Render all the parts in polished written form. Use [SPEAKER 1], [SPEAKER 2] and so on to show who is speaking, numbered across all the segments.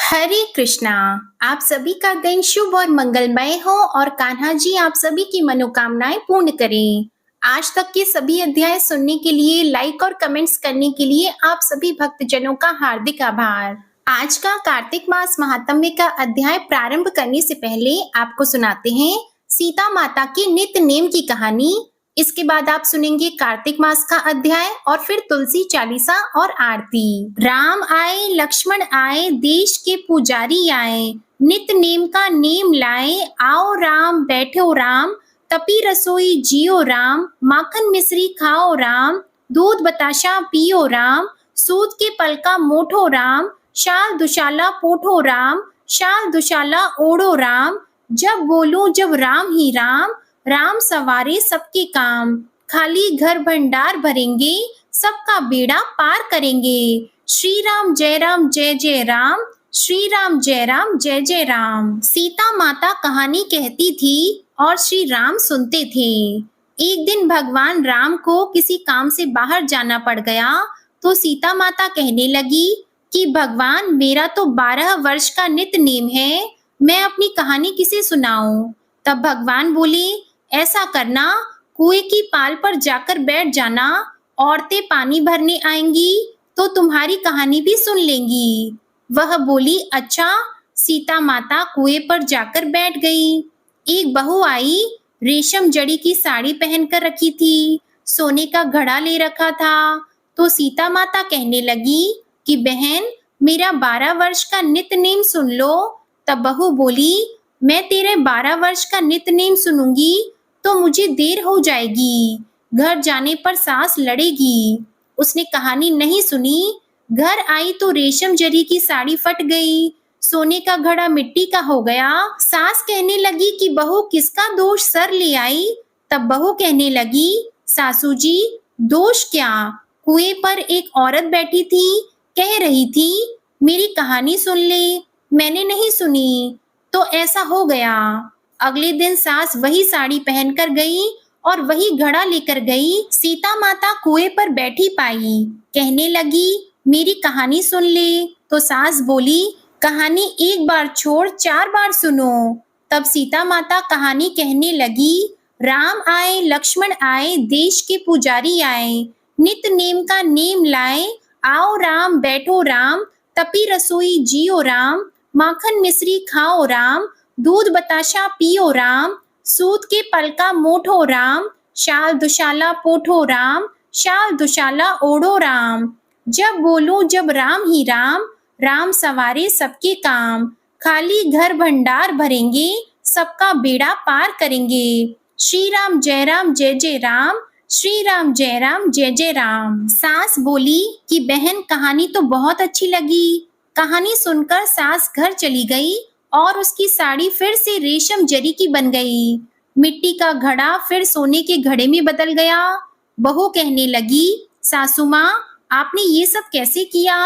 [SPEAKER 1] हरे कृष्णा। आप सभी का दिन शुभ और मंगलमय हो और कान्हा जी आप सभी की मनोकामनाएं पूर्ण करें। आज तक के सभी अध्याय सुनने के लिए, लाइक और कमेंट्स करने के लिए आप सभी भक्तजनों का हार्दिक आभार। आज का कार्तिक मास महात्म्य का अध्याय प्रारंभ करने से पहले आपको सुनाते हैं सीता माता की नित्य नेम की कहानी। इसके बाद आप सुनेंगे कार्तिक मास का अध्याय और फिर तुलसी चालीसा और आरती। राम आए, लक्ष्मण आए, देश के पुजारी आए, नित नेम का नेम लाए, आओ राम बैठो राम, तपी रसोई जियो राम, माखन मिश्री खाओ राम, दूध बताशा पियो राम, सूत के पलका मोठो राम, शाल दुशाला पोठो राम, शाल दुशाला ओढ़ो राम, जब बोलूं जब राम ही राम, राम सवारे सबके काम, खाली घर भंडार भरेंगे, सबका बेड़ा पार करेंगे। श्री राम जय राम जय जय राम, श्री राम जय राम जय जय राम। सीता माता कहानी कहती थी और श्री राम सुनते थे। एक दिन भगवान राम को किसी काम से बाहर जाना पड़ गया तो सीता माता कहने लगी कि भगवान, मेरा तो 12 वर्ष का नित्य नेम है, मैं अपनी कहानी किसे सुनाऊं। तब भगवान बोले, ऐसा करना, कुएं की पाल पर जाकर बैठ जाना, औरतें पानी भरने आएंगी तो तुम्हारी कहानी भी सुन लेंगी। वह बोली, अच्छा। सीता माता कुएं पर जाकर बैठ गई। एक बहू आई, रेशम जड़ी की साड़ी पहनकर रखी थी, सोने का घड़ा ले रखा था। तो सीता माता कहने लगी कि बहन, मेरा 12 वर्ष का नित्य नेम सुन लो। तब बहू बोली, मैं तेरे 12 वर्ष का नित्य नेम सुनूंगी तो मुझे देर हो जाएगी, घर जाने पर सास लड़ेगी। उसने कहानी नहीं सुनी। घर आई तो रेशम जरी की साड़ी फट गई, सोने का घड़ा मिट्टी का हो गया। सास कहने लगी कि बहू किसका दोष सर ले आई। तब बहू कहने लगी, सासू जी, दोष क्या, कुएं पर एक औरत बैठी थी, कह रही थी मेरी कहानी सुन ले, मैंने नहीं सुनी तो ऐसा हो गया। अगले दिन सास वही साड़ी पहनकर गई और वही घड़ा लेकर गई। सीता माता कुएं पर बैठी पाई, कहने लगी मेरी कहानी सुन ले। तो सास बोली, कहानी एक बार छोड़ 4 बार सुनो। तब सीता माता कहानी कहने लगी, राम आए, लक्ष्मण आए, देश के पुजारी आए, नित नेम का नेम लाए, आओ राम बैठो राम, तपी रसोई जियो राम, माखन मिश्री खाओ राम, दूध बताशा पियो राम, सूत के पलका मोठो राम, शाल दुशाला पोठो राम, शाल दुशाला ओढ़ो राम, जब बोलूं जब राम ही राम, राम सवारे सबके काम, खाली घर भंडार भरेंगे, सबका बेड़ा पार करेंगे। श्री राम जय जय राम, श्री राम जय जय राम। सास बोली कि बहन, कहानी तो बहुत अच्छी लगी। कहानी सुनकर सास घर चली गई और उसकी साड़ी फिर से रेशम जरी की बन गई। मिट्टी का घड़ा फिर सोने के घड़े में बदल गया। बहू कहने लगी, सासू माँ, आपने ये सब कैसे किया।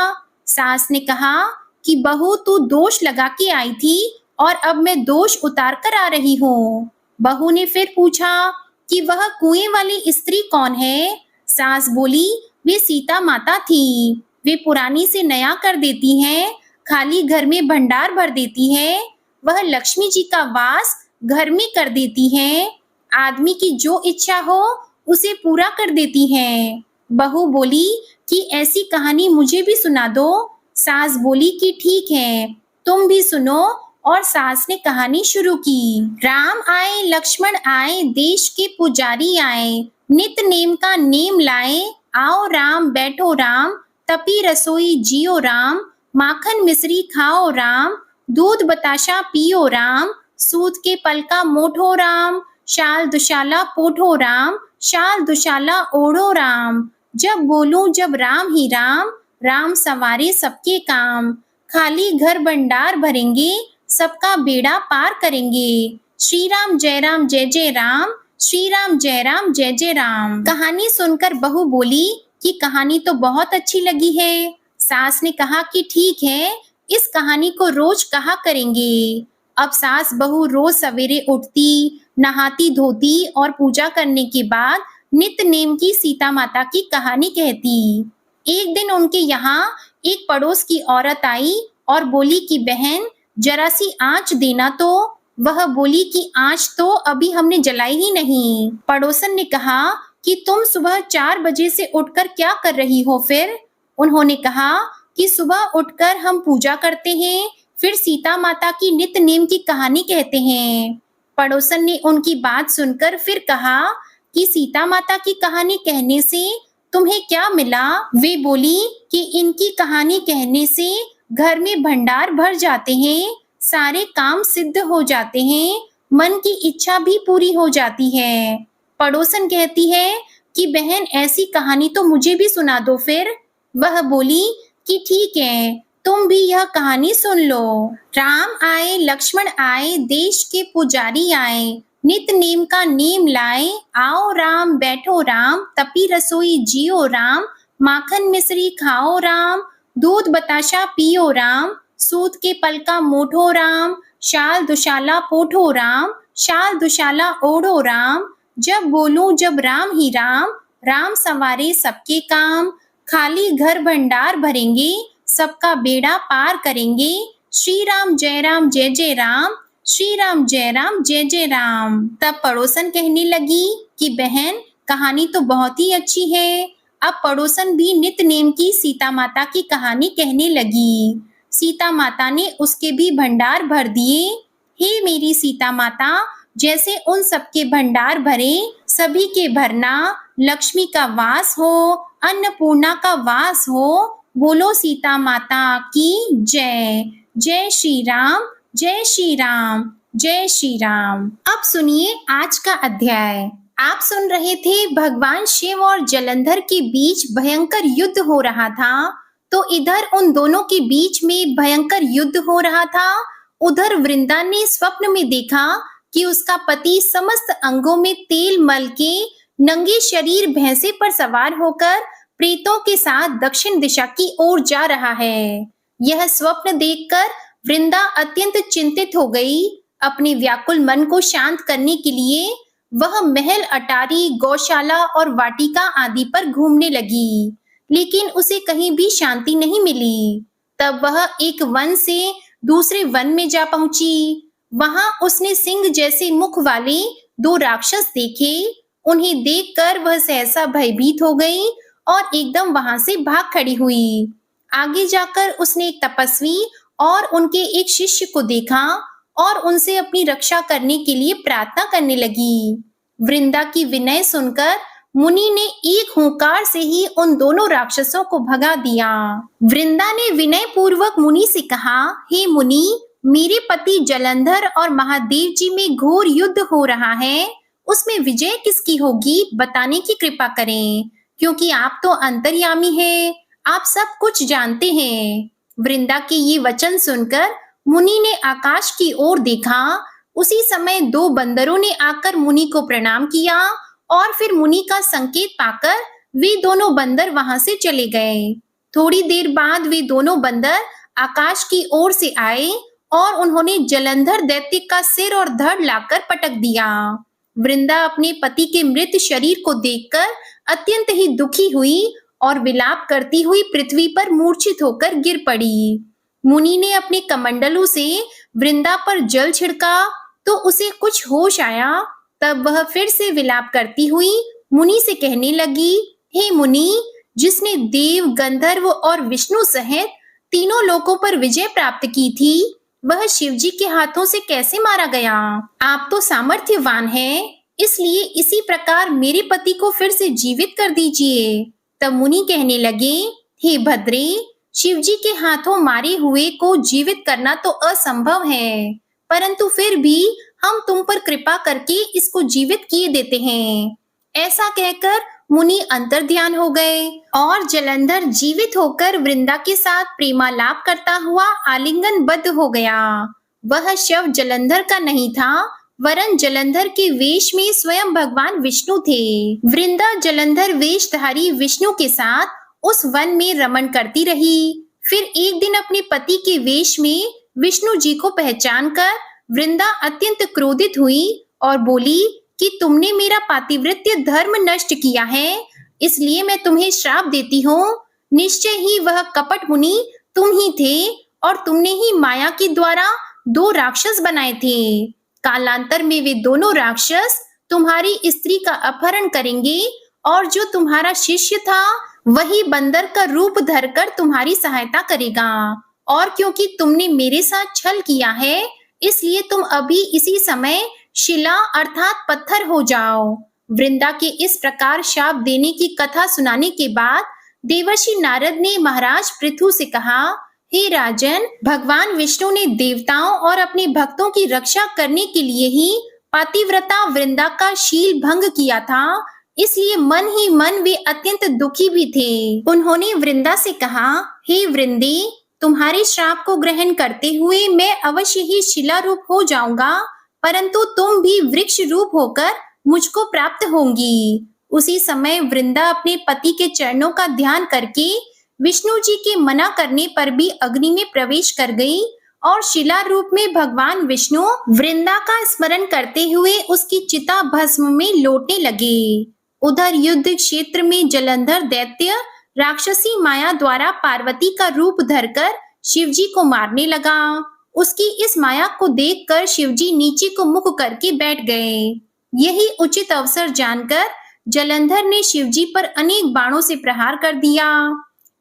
[SPEAKER 1] सास ने कहा कि बहू, तू दोष लगा के आई थी और अब मैं दोष उतार कर आ रही हूँ। बहू ने फिर पूछा कि वह कुएं वाली स्त्री कौन है। सास बोली, वे सीता माता थी, वे पुरानी से नया कर देती हैं, खाली घर में भंडार भर देती है, वह लक्ष्मी जी का वास घर में कर देती हैं, आदमी की जो इच्छा हो उसे पूरा कर देती हैं। बहू बोली कि ऐसी कहानी मुझे भी सुना दो। सास बोली कि ठीक है, तुम भी सुनो। और सास ने कहानी शुरू की। राम आए, लक्ष्मण आए, देश के पुजारी आए, नित नेम का नेम लाए, आओ राम बैठो राम, तपी रसोई जियो राम, माखन मिश्री खाओ राम, दूध बताशा पियो राम, सूत के पलका मोठो राम, शाल दुशाला पोठो राम, शाल दुशाला ओढ़ो राम, जब बोलूं जब राम ही राम, राम सवारे सबके काम, खाली घर भंडार भरेंगे, सबका बेड़ा पार करेंगे। श्री राम जय जय राम, श्री राम जय जय राम। कहानी सुनकर बहू बोली कि कहानी तो बहुत अच्छी लगी है। सास ने कहा कि ठीक है, इस कहानी को रोज कहा करेंगे। अब सास बहू रोज सवेरे उठती, नहाती धोती और पूजा करने के बाद नित्य नेम की सीता माता की कहानी कहती। एक दिन उनके यहाँ एक पड़ोस की औरत आई और बोली कि बहन जरा सी आंच देना तो। वह बोली कि आंच तो अभी हमने जलाई ही नहीं। पड़ोसन ने कहा कि तुम सुबह 4 बजे से उठकर क्या कर रही हो फिर? उन्होंने कहा कि सुबह उठकर हम पूजा करते हैं, फिर सीता माता की नित्य नेम की कहानी कहते हैं। पड़ोसन ने उनकी बात सुनकर फिर कहा कि सीता माता की कहानी कहने से तुम्हें क्या मिला? वे बोली कि इनकी कहानी कहने से घर में भंडार भर जाते हैं, सारे काम सिद्ध हो जाते हैं, मन की इच्छा भी पूरी हो जाती है। पड़ोसन कहती है कि बहन ऐसी कहानी तो मुझे भी सुना दो फिर। वह बोली कि ठीक है, तुम भी यह कहानी सुन लो। राम आए लक्ष्मण आए, देश के पुजारी आए, नित नेम का नेम लाए, आओ राम बैठो राम, तपी रसोई जियो राम, माखन मिश्री खाओ राम, दूध बताशा पियो राम, सूत के पल का मोठो राम, शाल दुशाला पोठो राम, शाल दुशाला ओढ़ो राम, जब बोलूं जब राम ही राम, राम संवारे सबके काम, खाली घर भंडार भरेंगे, सबका बेड़ा पार करेंगे, श्री राम जय जय राम, श्री राम जय जय राम। तब पड़ोसन कहने लगी कि बहन कहानी तो बहुत ही अच्छी है। अब पड़ोसन भी नित्य नेम की सीता माता की कहानी कहने लगी। सीता माता ने उसके भी भंडार भर दिए। हे मेरी सीता माता, जैसे उन सबके भंडार भरे, सभी के भरना, लक्ष्मी का वास हो, अन्नपूर्णा का वास हो। बोलो सीता माता की जय। जय श्री राम, जय श्री राम, जय श्री राम। अब सुनिए आज का अध्याय। आप सुन रहे थे भगवान शिव और जलंधर के बीच भयंकर युद्ध हो रहा था। तो इधर उन दोनों के बीच में भयंकर युद्ध हो रहा था। उधर वृंदा ने स्वप्न में देखा कि उसका पति समस्त अंगों में तेल मल के नंगे शरीर भैंसे पर सवार होकर प्रेतों के साथ दक्षिण दिशा की ओर जा रहा है। यह स्वप्न देखकर वृंदा अत्यंत चिंतित हो गई। अपने व्याकुल मन को शांत करने के लिए वह महल, अटारी, गौशाला और वाटिका आदि पर घूमने लगी, लेकिन उसे कहीं भी शांति नहीं मिली। तब वह एक वन से दूसरे वन में जा पहुंची। वहां उसने सिंह जैसे मुख वाले 2 राक्षस देखे। उन्हें देखकर वह सहसा भयभीत हो गई और एकदम वहां से भाग खड़ी हुई। आगे जाकर उसने एक तपस्वी और उनके एक शिष्य को देखा और उनसे अपनी रक्षा करने के लिए प्रार्थना करने लगी। वृंदा की विनय सुनकर मुनि ने एक हुंकार से ही उन दोनों राक्षसों को भगा दिया। वृंदा ने विनय पूर्वक मुनि से कहा, हे मुनि, मेरे पति जलंधर और महादेव जी में घोर युद्ध हो रहा है। उसमें विजय किसकी होगी बताने की कृपा करें, क्योंकि आप तो अंतर्यामी हैं, आप सब कुछ जानते हैं। वृंदा के ये वचन सुनकर मुनि ने आकाश की ओर देखा। उसी समय 2 बंदरों ने आकर मुनि को प्रणाम किया और फिर मुनि का संकेत पाकर वे दोनों बंदर वहां से चले गए। थोड़ी देर बाद वे दोनों बंदर आकाश की ओर से आए और उन्होंने जलंधर दैत्य का सिर और धड़ लाकर पटक दिया। वृंदा अपने पति के मृत शरीर को देखकर अत्यंत ही दुखी हुई और विलाप करती हुई पृथ्वी पर मूर्छित होकर गिर पड़ी। मुनि ने अपने कमंडलों से वृंदा पर जल छिड़का तो उसे कुछ होश आया। तब वह फिर से विलाप करती हुई मुनि से कहने लगी, हे मुनि, जिसने देव, गंधर्व और विष्णु सहित तीनों लोकों पर विजय प्राप्त की थी, वह शिवजी के हाथों से कैसे मारा गया? आप तो सामर्थ्यवान हैं, इसलिए इसी प्रकार मेरे पति को फिर से जीवित कर दीजिए। तब मुनि कहने लगे, हे भद्रे, शिवजी के हाथों मारे हुए को जीवित करना तो असंभव है, परंतु फिर भी हम तुम पर कृपा करके इसको जीवित किए देते हैं। ऐसा कहकर मुनि अंतर्ध्यान हो गए और जलंधर जीवित होकर वृंदा के साथ प्रेमालाप करता हुआ आलिंगनबद्ध हो गया। वह शव जलंधर का नहीं था, वरन जलंधर के वेश में स्वयं भगवान विष्णु थे। वृंदा जलंधर वेशधारी विष्णु के साथ उस वन में रमण करती रही। फिर एक दिन अपने पति के वेश में विष्णु जी को पहचान कर वृंदा अत्यंत क्रोधित हुई और बोली कि तुमने मेरा पातिव्रत्य धर्म नष्ट किया है, इसलिए मैं तुम्हें श्राप देती हूँ। निश्चय ही वह कपट मुनि तुम ही थे और तुमने ही माया के द्वारा दो राक्षस बनाए थे। कालांतर में वे दोनों राक्षस तुम्हारी स्त्री का अपहरण करेंगे और जो तुम्हारा शिष्य था वही बंदर का रूप धरकर तुम्हारी सहायता करेगा। और क्योंकि तुमने मेरे साथ छल किया है, इसलिए तुम अभी इसी समय शिला अर्थात पत्थर हो जाओ। वृंदा के इस प्रकार शाप देने की कथा सुनाने के बाद देवर्षि नारद ने महाराज पृथु से कहा, हे राजन, भगवान विष्णु ने देवताओं और अपने भक्तों की रक्षा करने के लिए ही पातिव्रता वृंदा का शील भंग किया था, इसलिए मन ही मन वे अत्यंत दुखी भी थे। उन्होंने वृंदा से कहा, हे वृंदे, तुम्हारे श्राप को ग्रहण करते हुए मैं अवश्य ही शिला रूप हो जाऊंगा, परंतु तुम भी वृक्ष रूप होकर मुझको प्राप्त होंगी। उसी समय वृंदा अपने पति के चरणों का ध्यान करके विष्णु जी के मना करने पर भी अग्नि में प्रवेश कर गई और शिला रूप में भगवान विष्णु वृंदा का स्मरण करते हुए उसकी चिता भस्म में लौटने लगे। उधर युद्ध क्षेत्र में जलंधर दैत्य राक्षसी माया द्वारा पार्वती का रूप धरकर शिवजी को मारने लगा। उसकी इस माया को देखकर शिवजी नीचे को मुख करके बैठ गए। यही उचित अवसर जानकर जलंधर ने शिवजी पर अनेक बाणों से प्रहार कर दिया।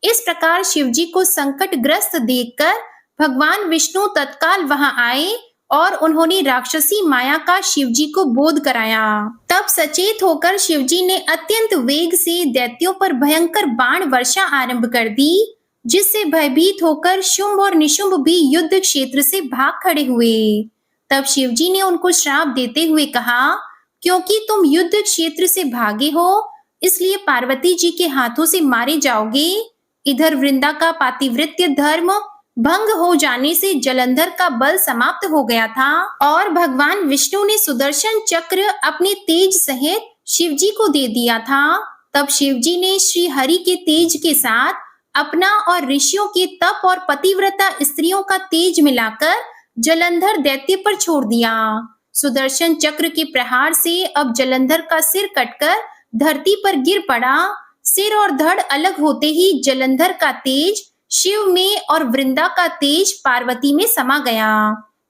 [SPEAKER 1] इस प्रकार शिवजी को संकटग्रस्त देखकर भगवान विष्णु तत्काल वहां आए और उन्होंने राक्षसी माया का शिवजी को बोध कराया। तब सचेत होकर शिवजी ने अत्यंत वेग से दैत्यों पर भयंकर बाण वर्षा आरंभ कर दी, जिससे भयभीत होकर शुंभ और निशुंभ भी युद्ध क्षेत्र से भाग खड़े हुए। तब शिवजी ने उनको श्राप देते हुए कहा, क्योंकि तुम युद्ध क्षेत्र से भागे हो, इसलिए पार्वती जी के हाथों से मारे जाओगे। इधर वृंदा का पातिव्रत्य धर्म भंग हो जाने से जलंधर का बल समाप्त हो गया था और भगवान विष्णु ने सुदर्शन चक्र अपने तेज सहित शिवजी को दे दिया था। तब शिवजी ने श्री हरि के तेज के साथ अपना और ऋषियों के तप और पतिव्रता स्त्रियों का तेज मिलाकर जलंधर दैत्य पर छोड़ दिया। सुदर्शन चक्र के प्रहार से अब जलंधर का सिर कटकर धरती पर गिर पड़ा। सिर और धड़ अलग होते ही जलंधर का तेज शिव में और वृंदा का तेज पार्वती में समा गया।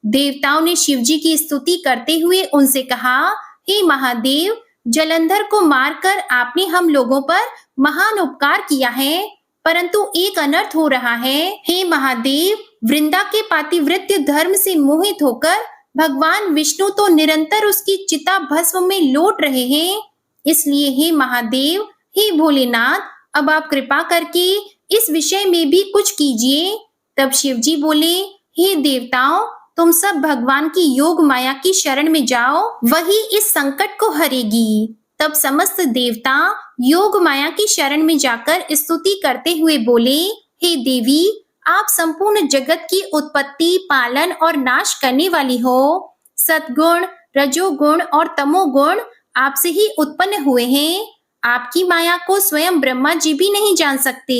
[SPEAKER 1] देवताओं ने शिवजी की स्तुति करते हुए उनसे कहा, हे महादेव, जलंधर को मारकर आपने हम लोगों पर महान उपकार किया है, परंतु एक अनर्थ हो रहा है। हे महादेव, वृंदा के पातिव्रत्य धर्म से मोहित होकर भगवान विष्णु तो निरंतर उसकी चिता भस्म में लौट रहे हैं, इसलिए हे महादेव, हे भोलेनाथ, अब आप कृपा करके इस विषय में भी कुछ कीजिए। तब शिवजी बोले, हे देवताओं, तुम सब भगवान की योग माया की शरण में जाओ, वही इस संकट को हरेगी। तब समस्त देवता योग माया की शरण में जाकर स्तुति करते हुए बोले, हे देवी, आप संपूर्ण जगत की उत्पत्ति, पालन और नाश करने वाली हो। सतगुण, रजोगुण और तमोगुण आपसे ही उत्पन्न हुए हैं। आपकी माया को स्वयं ब्रह्मा जी भी नहीं जान सकते।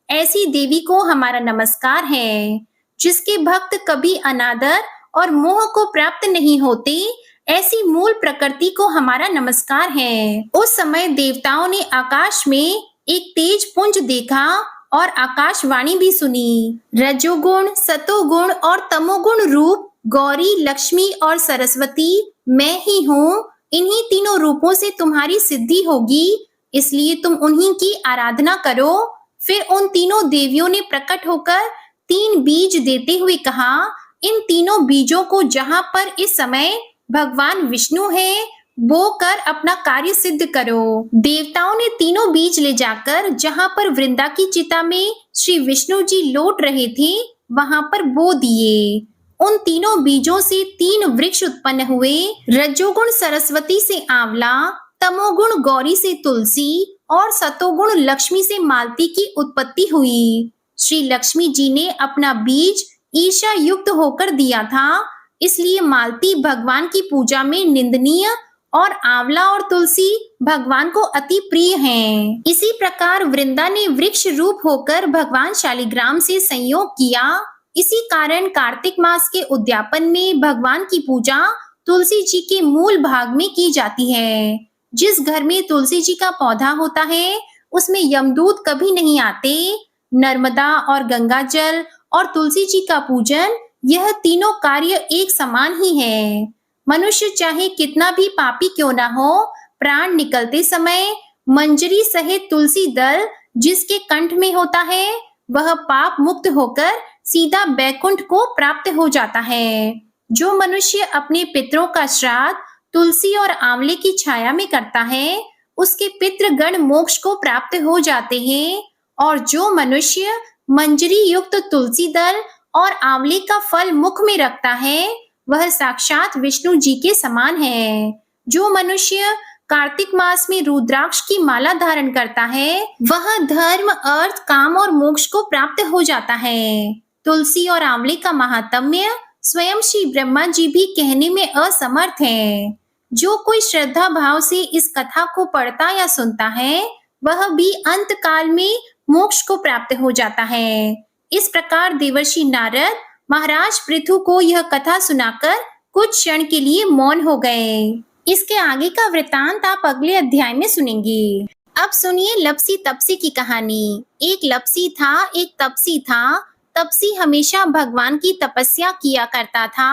[SPEAKER 1] ऐसी देवी को हमारा नमस्कार है। जिसके भक्त कभी अनादर और मोह को प्राप्त नहीं होते, ऐसी मूल प्रकृति को हमारा नमस्कार है। उस समय देवताओं ने आकाश में एक तेज पुंज देखा और आकाशवाणी भी सुनी। रजोगुण, सतोगुण और तमोगुण रूप गौरी, लक्ष्मी और सरस्वती मैं ही हूँ। इन्हीं तीनों रूपों से तुम्हारी सिद्धि होगी, इसलिए तुम उन्हीं की आराधना करो। फिर उन तीनों देवियों ने प्रकट होकर 3 बीज देते हुए कहा, इन तीनों बीजों को जहाँ पर इस समय भगवान विष्णु है, बो कर अपना कार्य सिद्ध करो। देवताओं ने तीनों बीज ले जाकर जहाँ पर वृंदा की चिता में श्री विष्णु जी लौट रहे थे, वहां पर बो दिए। उन तीनों बीजों से 3 वृक्ष उत्पन्न हुए। रजोगुण सरस्वती से आंवला, तमोगुण गौरी से तुलसी और सतोगुण लक्ष्मी से मालती की उत्पत्ति हुई। श्री लक्ष्मी जी ने अपना बीज ईर्ष्या युक्त होकर दिया था, इसलिए मालती भगवान की पूजा में निंदनीय और आंवला और तुलसी भगवान को अति प्रिय हैं। इसी प्रकार वृंदा ने वृक्ष रूप होकर भगवान शालिग्राम से संयोग किया। इसी कारण कार्तिक मास के उद्यापन में भगवान की पूजा तुलसी जी के मूल भाग में की जाती है। जिस घर में तुलसी जी का पौधा होता है, उसमें यमदूत कभी नहीं आते। नर्मदा और गंगा जल और तुलसी जी का पूजन, यह तीनों कार्य एक समान ही है। मनुष्य चाहे कितना भी पापी क्यों ना हो, प्राण निकलते समय मंजरी सहित तुलसी दल जिसके कंठ में होता है, वह पाप मुक्त होकर सीधा बैकुंठ को प्राप्त हो जाता है। जो मनुष्य अपने पितरों का श्राद्ध तुलसी और आंवले की छाया में करता है, उसके पितृगण मोक्ष को प्राप्त हो जाते हैं। और जो मनुष्य मंजरी युक्त तुलसी दल और आंवले का फल मुख में रखता है, वह साक्षात विष्णु जी के समान है। जो मनुष्य कार्तिक मास में रुद्राक्ष की माला धारण करता है, वह धर्म, अर्थ, काम और मोक्ष को प्राप्त हो जाता है। तुलसी और आंवले का महात्म्य स्वयं श्री ब्रह्मा जी भी कहने में असमर्थ है। जो कोई श्रद्धा भाव से इस कथा को पढ़ता या सुनता है, वह भी अंत काल में मोक्ष को प्राप्त हो जाता है। इस प्रकार देवर्षि नारद महाराज पृथु को यह कथा सुनाकर कुछ क्षण के लिए मौन हो गए। इसके आगे का वृतांत आप अगले अध्याय में सुनेंगे। अब सुनिए लपसी तपसी की कहानी। एक लपसी था, एक तपसी था। तपसी हमेशा भगवान की तपस्या किया करता था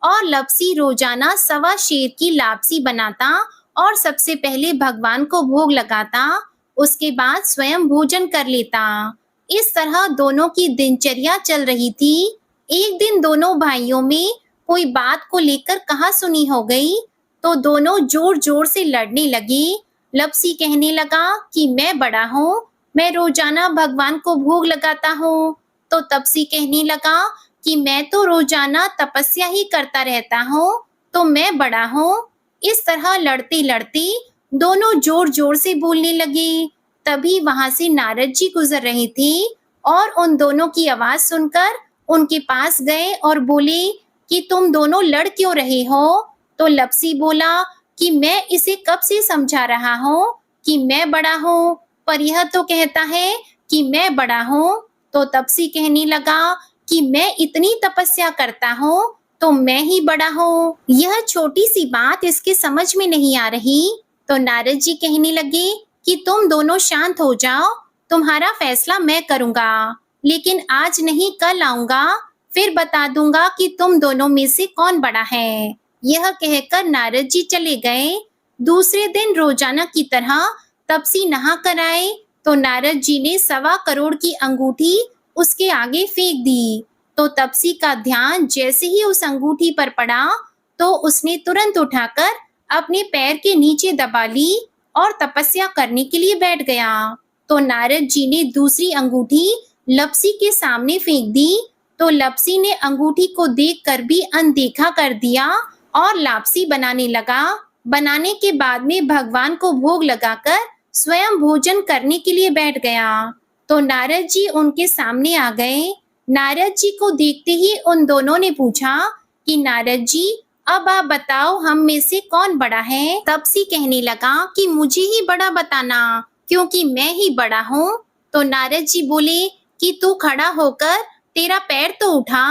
[SPEAKER 1] और लपसी रोजाना 1.25 शेर की लापसी बनाता और सबसे पहले भगवान को भोग लगाता, उसके बाद स्वयं भोजन कर लेता। इस तरह दोनों की दिनचर्या चल रही थी। एक दिन दोनों भाइयों में कोई बात को लेकर कहासुनी हो गई, तो दोनों जोर जोर से लड़ने लगे। लपसी कहने लगा कि मैं बड़ा हूँ, मैं रोजाना भगवान को भोग लगाता हूँ। तो तपसी कहने लगा कि मैं तो रोजाना तपस्या ही करता रहता हूँ, तो मैं बड़ा हूँ। इस तरह लड़ते लड़ते दोनों जोर जोर से बोलने लगे। तभी वहां से नारद जी गुजर रहे थे और उन दोनों की आवाज सुनकर उनके पास गए और बोले कि तुम दोनों लड़ क्यों रहे हो? तो लपसी बोला कि मैं इसे कब से समझा रहा हूँ कि मैं बड़ा हूँ, पर यह तो कहता है कि मैं बड़ा हूँ। तो तपसी कहने लगा कि मैं इतनी तपस्या करता हूँ तो मैं ही बड़ा हूँ, यह छोटी सी बात इसके समझ में नहीं आ रही। तो नारद जी कहने लगे कि तुम दोनों शांत हो जाओ, तुम्हारा फैसला मैं करूंगा, लेकिन आज नहीं कल आऊंगा, फिर बता दूंगा कि तुम दोनों में से कौन बड़ा है। यह कहकर नारद जी चले गए। दूसरे दिन रोजाना की तरह तपसी नहा कर आए तो नारद जी ने 1.25 करोड़ की अंगूठी उसके आगे फेंक दी। तो तपसी का ध्यान जैसे ही उस अंगूठी पर पड़ा तो उसने तुरंत उठाकर अपने पैर के नीचे दबा ली और तपस्या करने के लिए बैठ गया। तो नारद जी ने दूसरी अंगूठी लपसी के सामने फेंक दी। तो लपसी ने अंगूठी को देखकर भी अनदेखा कर दिया और लापसी बनाने लगा। बनाने के बाद में भगवान को भोग लगाकर स्वयं भोजन करने के लिए बैठ गया। तो नारद जी उनके सामने आ गए। नारद जी को देखते ही उन दोनों ने पूछा कि नारद जी, अब आप बताओ हम में से कौन बड़ा है? तपसी कहने लगा कि मुझे ही बड़ा बताना, क्योंकि मैं ही बड़ा हूँ। तो नारद जी बोले कि तू खड़ा होकर तेरा पैर तो उठा।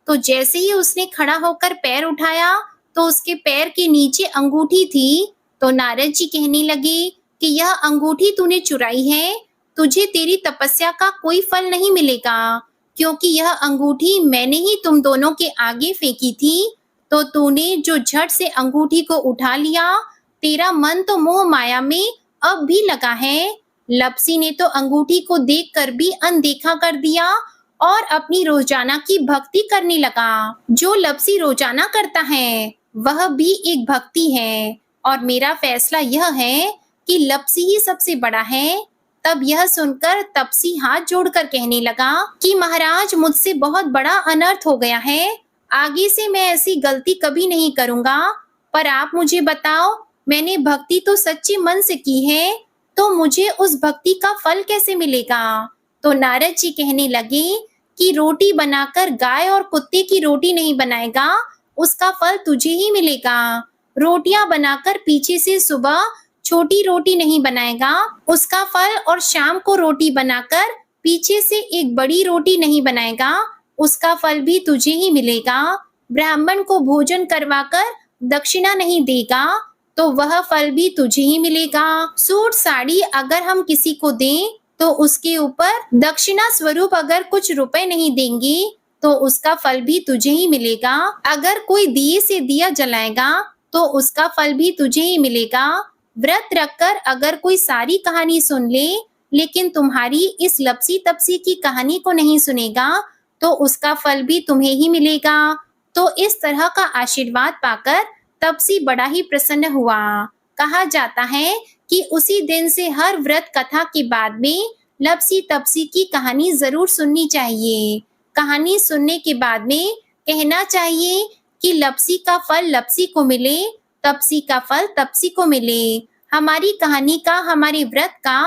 [SPEAKER 1] तो जैसे ही उसने खड़ा होकर पैर उठाया तो उसके पैर के नीचे अंगूठी थी। तो नारद जी कहने लगे कि यह अंगूठी तूने चुराई है, तुझे तेरी तपस्या का कोई फल नहीं मिलेगा, क्योंकि यह अंगूठी मैंने ही तुम दोनों के आगे फेंकी थी। तो तूने जो झट से अंगूठी को उठा लिया, तेरा मन तो मोह माया में अब भी लगा है। लपसी ने तो अंगूठी को देखकर भी अनदेखा कर दिया और अपनी रोजाना की भक्ति करने लगा। जो लपसी रोजाना करता है वह भी एक भक्ति है, और मेरा फैसला यह है कि लपसी ही सबसे बड़ा है। तब यह सुनकर तपसी हाथ जोड़कर कहने लगा कि महाराज, मुझसे बहुत बड़ा अनर्थ हो गया है, आगे से मैं ऐसी गलती कभी नहीं करूंगा। पर आप मुझे बताओ, मैंने भक्ति तो सच्चे मन से की है, तो मुझे उस भक्ति का फल कैसे मिलेगा? तो नारद जी कहने लगे कि रोटी बनाकर गाय और कुत्ते की रोटी नहीं बनाएगा, उसका फल तुझे ही मिलेगा। रोटियां बनाकर पीछे से सुबह छोटी रोटी नहीं बनाएगा, उसका फल, और शाम को रोटी बनाकर पीछे से एक बड़ी रोटी नहीं बनाएगा, उसका फल भी तुझे ही मिलेगा। ब्राह्मण को भोजन करवाकर दक्षिणा नहीं देगा तो वह फल भी तुझे ही मिलेगा। सूट साड़ी अगर हम किसी को दें तो उसके ऊपर दक्षिणा स्वरूप अगर कुछ रुपए नहीं देंगे तो उसका फल भी तुझे ही मिलेगा। अगर कोई दिए से दिया जलाएगा तो उसका फल भी तुझे ही मिलेगा। व्रत रखकर अगर कोई सारी कहानी सुन ले लेकिन तुम्हारी इस लपसी तपसी की कहानी को नहीं सुनेगा तो उसका फल भी तुम्हें ही मिलेगा। तो इस तरह का आशीर्वाद पाकर तपसी बड़ा ही प्रसन्न हुआ। कहा जाता है कि उसी दिन से हर व्रत कथा के बाद में लपसी तपसी की कहानी जरूर सुननी चाहिए। कहानी सुनने के बाद में कहना चाहिए कि लपसी का फल लपसी को मिले, तपसी का फल तपसी को मिले। हमारी कहानी का, हमारे व्रत का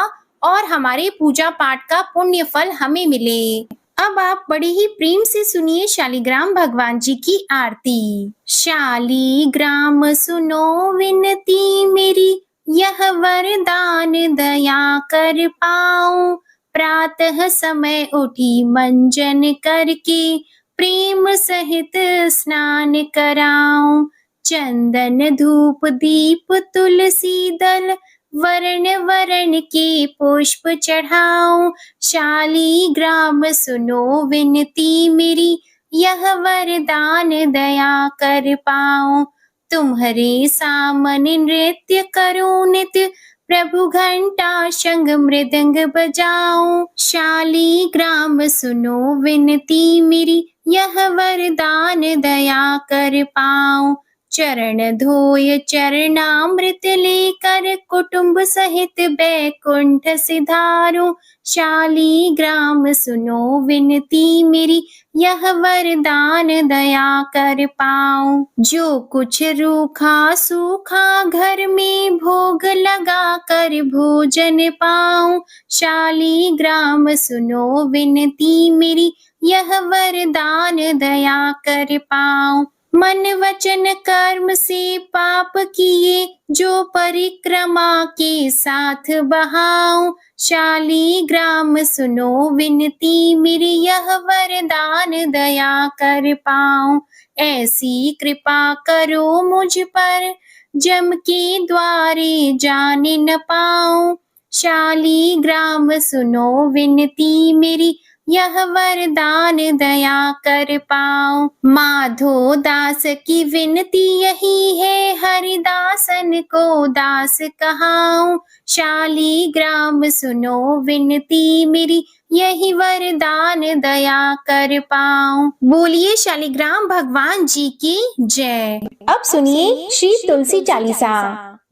[SPEAKER 1] और हमारे पूजा पाठ का पुण्य फल हमें मिले। अब आप बड़े ही प्रेम से सुनिए शालिग्राम भगवान जी की आरती। शालिग्राम सुनो विनती मेरी, यह वरदान दया कर पाऊं। प्रातः समय उठी मंजन करके, प्रेम सहित स्नान कराऊं। चंदन धूप दीप तुलसी दल, वर्ण वर्ण के पुष्प चढ़ाऊं। शालिग्राम सुनो विनती मेरी, यह वरदान दया कर पाऊं। तुम्हारे सामने नृत्य करूं नित्य, प्रभु घंटा शंख मृदंग बजाऊं। शालिग्राम सुनो विनती मेरी, यह वरदान दया कर पाऊं। चरण धोय चरणामृत लेकर, कुटुंब सहित बैकुंठ सिधारूं। शालिग्राम सुनो विनती मेरी, यह वरदान दया कर पाऊं। जो कुछ रूखा सूखा घर में, भोग लगा कर भोजन पाऊं। शालिग्राम सुनो विनती मेरी, यह वरदान दया कर पाऊं। मन वचन कर्म से पाप किए, जो परिक्रमा के साथ बहाऊं। शालिग्राम सुनो विनती मेरी, यह वरदान दया कर पाऊं। ऐसी कृपा करो मुझ पर, जम के द्वारे जाने न पाऊं। शालिग्राम सुनो विनती मेरी, यह वरदान दया कर पाऊं। माधो दास की विनती यही है, हरिदासन को दास कहाऊं। शालिग्राम सुनो विनती मेरी, यही वरदान दया कर पाऊं। बोलिए शालिग्राम भगवान जी की जय। अब सुनिए श्री तुलसी चालीसा।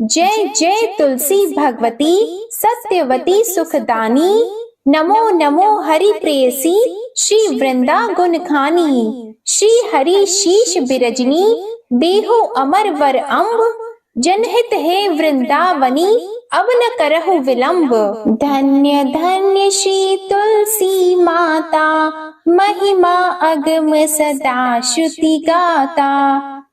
[SPEAKER 1] जय जय तुलसी भगवती, सत्यवती सुखदानी। नमो नमो हरि प्रेयसी, श्री वृंदा गुण खानी। श्री हरि शीश बिरजनी, देहो अमर वर अम्ब। जनहित है वृंदावनी, अब न करहु विलंब। धन्य धन्य श्री तुलसी माता, महिमा अगम सदा श्रुति गाता।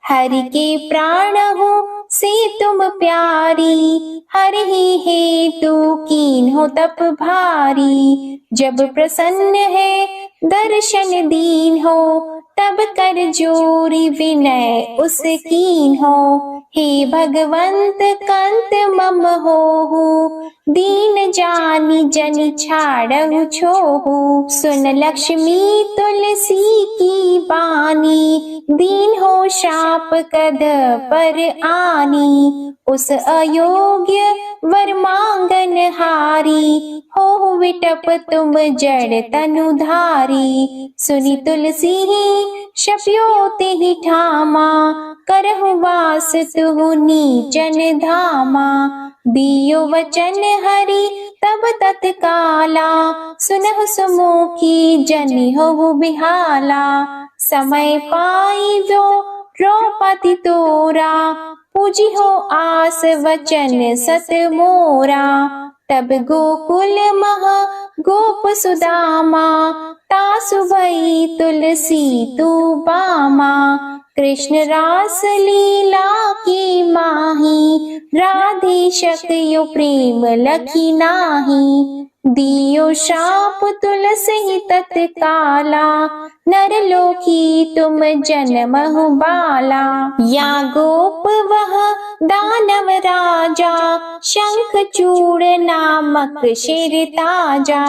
[SPEAKER 1] हरि के प्राण हो से तुम प्यारी, हरि ही हेतु कीन हो तप भारी। जब प्रसन्न है दर्शन दीन हो, तब कर जोरी विनय उस कीन हो। हे भगवंत कंत मम होहु, दीन जानी जन छाड़हु छोहु। सुन लक्ष्मी तुलसी की बानी, दीन हो शाप कद पर आनी। उस अयोग्य वर मांगन हारी, हो विटप तुम जड़ तनुधारी। सुनी तुलसी शप्यो ते ही ठामा, करहु वास तुहु नीचन धामा। दियो वचन हरि तब तत्काला, सुनहु सुमुखी जनि होहु बिहाला। समय पाई जो द्रौपदी तोरा, पूजी हो आस वचन सत मोरा। तब गोकुल महा गोप सुदामा, तासु भई तुलसी तू बामा। कृष्ण रास लीला की माही, राधे शक्यो प्रेम लखी नाही। दियो शाप तुलसी तत्काला, नरलोकी तुम जन्महु बाला। या गोप वह दानव राजा, शंख चूड़ नामक शेर ताजा।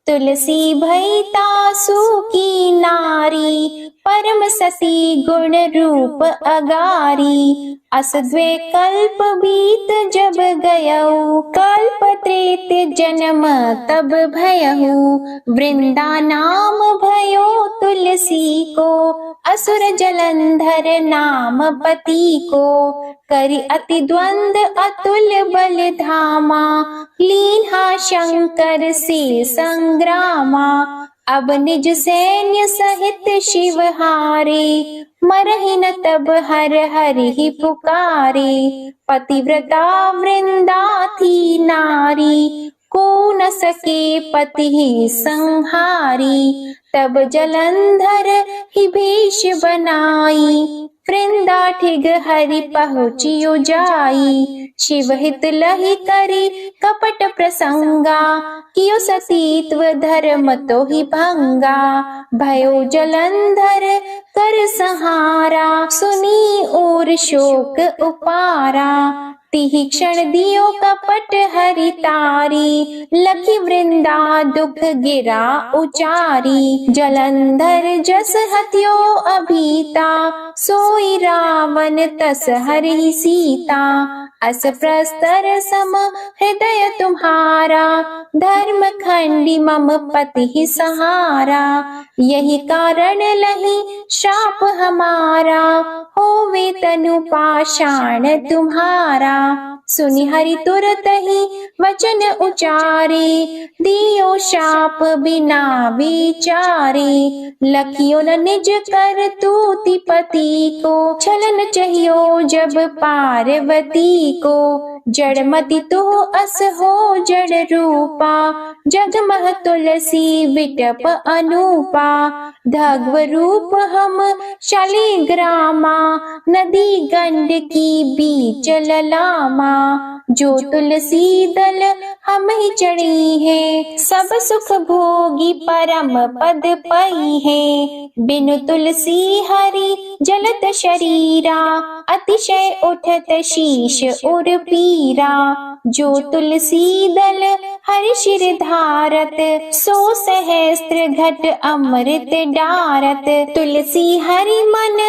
[SPEAKER 1] तुलसी भई तासु की नारी, परम सती गुण रूप अगारी। अस द्वे कल्प बीत जब गयऊ, कल्प त्रेत जन्म तब भयहु। वृंदा नाम भयो तुलसी को, असुर जलंधर नाम पति को। करि अति द्वंद अतुल बल धामा, लीन्हा शंकर से संग्रामा। अब निज सैन्य सहित शिव हारे, मरहि न तब हर हरि पुकारे। पतिव्रता वृंदा थी नारी, को न सके पति संहारी। तब जलंधर ही भेष बनाई, वृंदा ठिग हरि पहुँचियो जाई। शिव हित लहि करी कपट प्रसंगा, कियो सतीत्व धर्म तो ही भंगा। भयो जलंधर कर संहारा, सुनी और शोक उपारा। तिहि क्षण दियो कपट हरि तारी, लखी वृंदा दुख गिरा उचारी। जलंधर जस हत्यो अभीता, सोई रावण तस हरि सीता। अस प्रस्तर सम हृदय तुम्हारा, धर्म खंडी मम पति सहारा। यही कारण लही शाप हमारा, होवे तनु पाषाण तुम्हारा। सुनि हरि तुरत ही वचन उचारे, दियो शाप बिना विचारे। लखियो न निज कर तूति पति को, छलन चाहियो जब पार्वती को। जड़मति तो अस हो जड़ रूपा, जगमह तुलसी विटप अनूपा। धग्व रूप हम शालिग्रामा, नदी गंड की बीच ललामा। जो तुलसी दल हम ही चढ़ी है, सब सुख भोगी परम पद पई है। बिनु तुलसी हरि जलत शरीरा, अतिशय उठत शीश उर पीरा। जो तुलसी दल हरि शिर धारत, सो सहस्त्र घट अमृत डारत। तुलसी हरि मन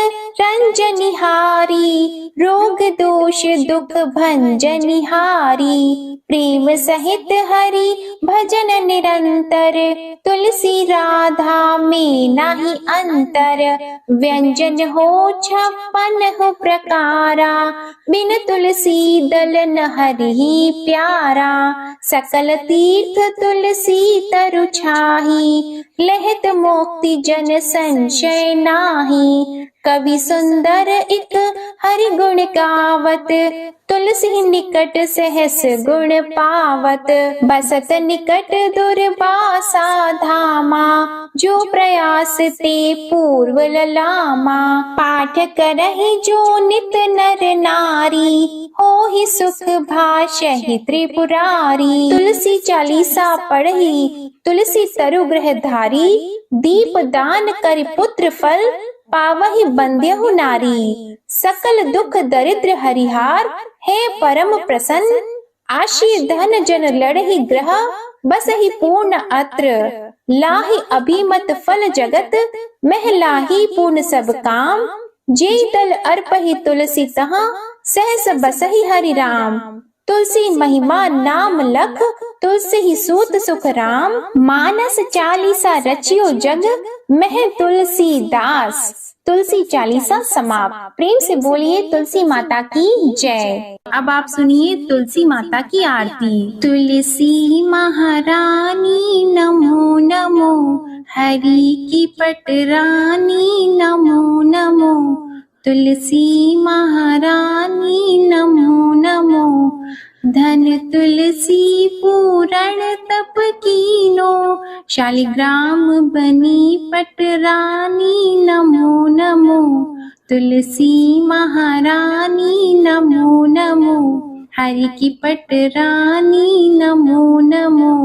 [SPEAKER 1] रंजनिहारी, रोग दोष दुख भंजनिहारी। प्रेम सहित हरि भजन निरंतर, तुलसी राधा में नाही अंतर। व्यंजन हो 56 प्रकारा, बिन तुलसी दल न हरि प्यारा। सकल तीर्थ तुलसी तरु छाही, लहत मोक्ति जन संशय नाही। कवि सुंदर एक हरि गुण गावत, तुलसी निकट सहस गुण पावत। बसत निकट दुर्वासा धामा, जो प्रयास ते पूर्व ललामा। पाठ करहि जो नित नर नारी, हो ही सुख भाषहि त्रिपुरारी। तुलसी चालीसा पढ़ी तुलसी तरु ग्रह धारी, दीप दान कर पुत्र फल पावहि बंद्यहु नारी। सकल दुख दरिद्र हरिहार, है परम प्रसन्न। आशी धन जन लड़हि ग्रह, बसहि पूर्ण अत्र। लाहि अभिमत फल जगत, मह लाहि पूर्ण सब काम। जे दल अर्पहि तुलसी तहाँ, सहस बसहि हरि राम। तुलसी महिमा नाम लख, तुलसी ही सूत सुख राम। मानस चालीसा रचियो जग, मह तुलसी दास। तुलसी चालीसा समाप्त। प्रेम से बोलिए तुलसी माता की जय। अब आप सुनिए तुलसी माता की आरती। तुलसी महारानी नमो नमो, हरि की पटरानी नमो नमो। तुलसी महारानी नमो नमो, धन तुलसी पूरण तप कीनो। शालिग्राम बनी पटरानी नमो नमो। तुलसी महारानी नमो नमो, हरि की पटरानी नमो नमो।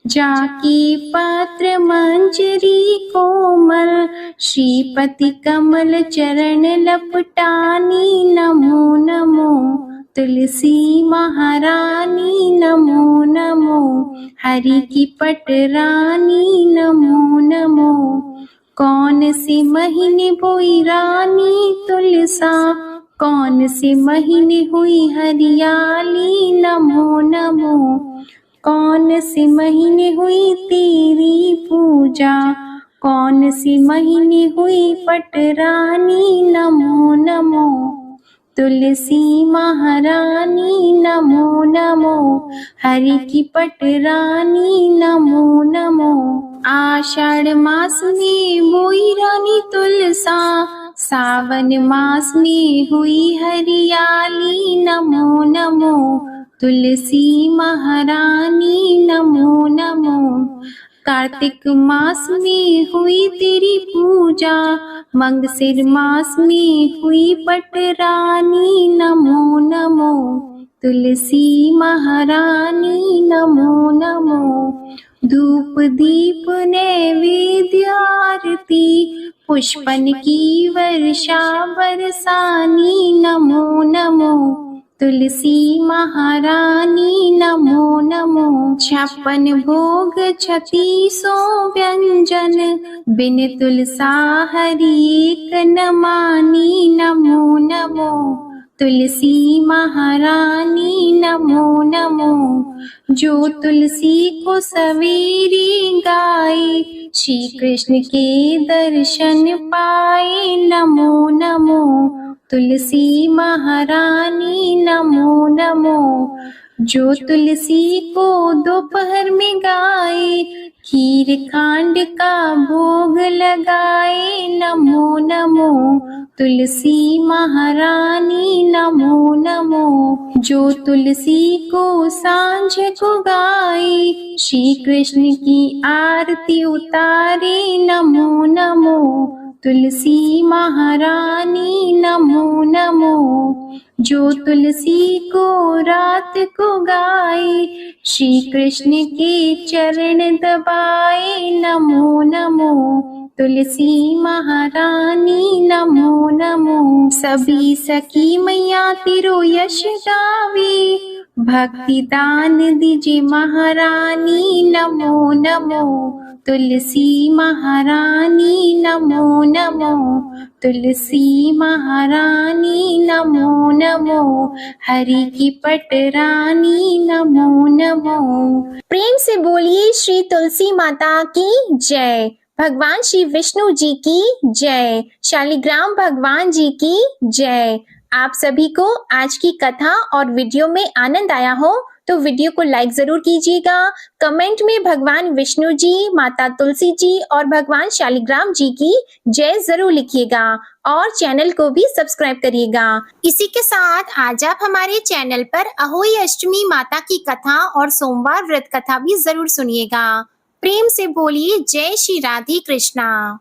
[SPEAKER 1] जाकी पत्र मंजरी कोमल, श्रीपति कमल चरण लपटानी नमो नमो। तुलसी महारानी नमो नमो, हरि की पटरानी नमो नमो। कौन से महीने बोई रानी तुलसा, कौन से महीने हुई हरियाली नमो नमो। कौन से महीने हुई तेरी पूजा, कौन से महीने हुई पटरानी नमो नमो। तुलसी महारानी नमो नमो, हरि की पटरानी नमो नमो। आषाढ़ मास में बोई रानी तुलसा, सावन मास में हुई हरियाली नमो नमो। तुलसी महारानी नमो नमो। कार्तिक मास में हुई तेरी पूजा, मंगसिर मास में हुई पटरानी नमो नमो। तुलसी महारानी नमो नमो। धूप दीप नैवेद्य आरती, पुष्पन की वर्षा बरसानी नमो नमो। तुलसी महारानी नमो नमो। 56 भोग 3600 व्यंजन, बिन तुलसा हरि एक न मानी नमो नमो। तुलसी महारानी नमो नमो। जो तुलसी को सवेरे गाए, श्री कृष्ण के दर्शन पाए नमो नमो। तुलसी महारानी नमो नमो। जो तुलसी को दोपहर में गाए, खीर खांड का भोग लगाए नमो नमो। तुलसी महारानी नमो नमो। जो तुलसी को सांझ को गाए, श्री कृष्ण की आरती उतारे नमो नमो। तुलसी महारानी नमो नमो। जो तुलसी को रात को गाए, श्री कृष्ण के चरण दबाए नमो नमो। तुलसी महारानी नमो नमो। सभी सखी मैया तेरो यश गावे, भक्ति दान दीजिए महारानी नमो नमो। तुलसी महारानी नमो नमो। तुलसी महारानी नमो नमो, हरि की पटरानी नमो नमो। प्रेम से बोलिए श्री तुलसी माता की जय। भगवान श्री विष्णु जी की जय। शालिग्राम भगवान जी की जय। आप सभी को आज की कथा और वीडियो में आनंद आया हो तो वीडियो को लाइक जरूर कीजिएगा। कमेंट में भगवान विष्णु जी, माता तुलसी जी और भगवान शालिग्राम जी की जय जरूर लिखिएगा और चैनल को भी सब्सक्राइब करिएगा। इसी के साथ आज आप हमारे चैनल पर अहोई अष्टमी माता की कथा और सोमवार व्रत कथा भी जरूर सुनिएगा। प्रेम से बोलिए जय श्री राधे कृष्णा।